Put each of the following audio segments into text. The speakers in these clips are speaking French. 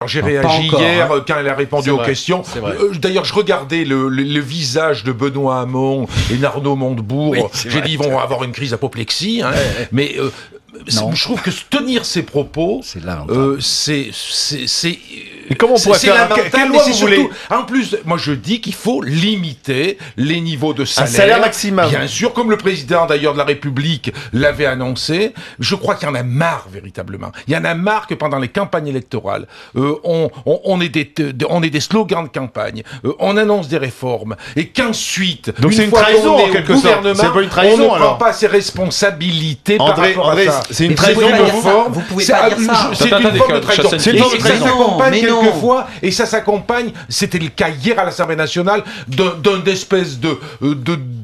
J'ai réagi hier quand elle a répondu aux questions. D'ailleurs, je regardais le visage de Benoît Hamon et d'Arnaud Montebourg. Oui, j'ai dit, ils vont avoir une crise d'apoplexie. Hein. Mais je trouve que tenir ces propos, c'est comment on pourrait faire quelle loi vous voulez? En plus, moi je dis qu'il faut limiter les niveaux de salaire. Un salaire maximum. Bien sûr, comme le président d'ailleurs de la République l'avait annoncé. Je crois qu'il y en a marre véritablement. Il y en a marre que pendant les campagnes électorales, on ait des slogans de campagne, on annonce des réformes, et qu'ensuite, donc c'est une trahison en quelque sorte. C'est pas une trahison, on ne prend pas ses responsabilités par rapport à ça. C'est une trahison de forme. Vous pouvez pas dire ça. C'est une forme de trahison. C'est une forme de trahison. Quelquefois, et ça s'accompagne, c'était le cas hier à l'Assemblée nationale, d'un espèce de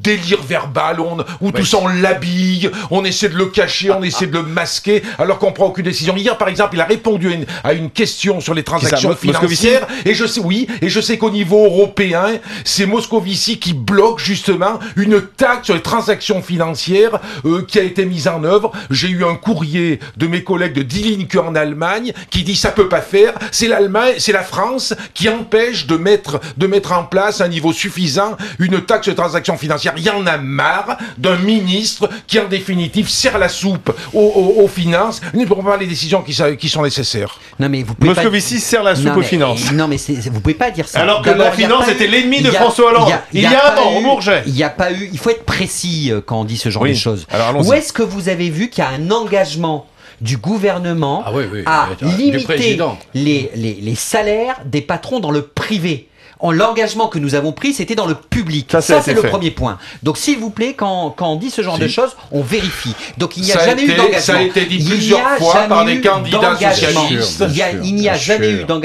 délire verbal où tout ça on l'habille, on essaie de le cacher, on essaie de le masquer, alors qu'on prend aucune décision. Hier, par exemple, il a répondu à une question sur les transactions financières, et je sais qu'au niveau européen, c'est Moscovici qui bloque justement une taxe sur les transactions financières qui a été mise en œuvre. J'ai eu un courrier de mes collègues de Die Linke en Allemagne qui dit ça peut pas faire, c'est l'Allemagne, c'est la France qui empêche de mettre en place à un niveau suffisant une taxe de transactions financières. Il y en a marre d'un ministre qui en définitive sert la soupe aux finances. Il ne prend pas les décisions qui sont nécessaires. Non mais vous pouvez Moscovici sert la soupe aux finances. Non mais vous pouvez pas dire ça. Alors que la finance était l'ennemi de François Hollande. Il y a un an, au Bourget. Il n'y a pas eu. Il faut être précis quand on dit ce genre de choses. Alors, où est-ce que vous avez vu qu'il y a un engagement du gouvernement à limiter les salaires des patrons dans le privé? L'engagement que nous avons pris, c'était dans le public. Ça c'est le premier point. Donc, s'il vous plaît, quand on dit ce genre de choses, on vérifie. Donc, il n'y a jamais eu d'engagement. Ça a été dit plusieurs fois par des candidats socialistes. Il n'y a jamais eu d'engagement.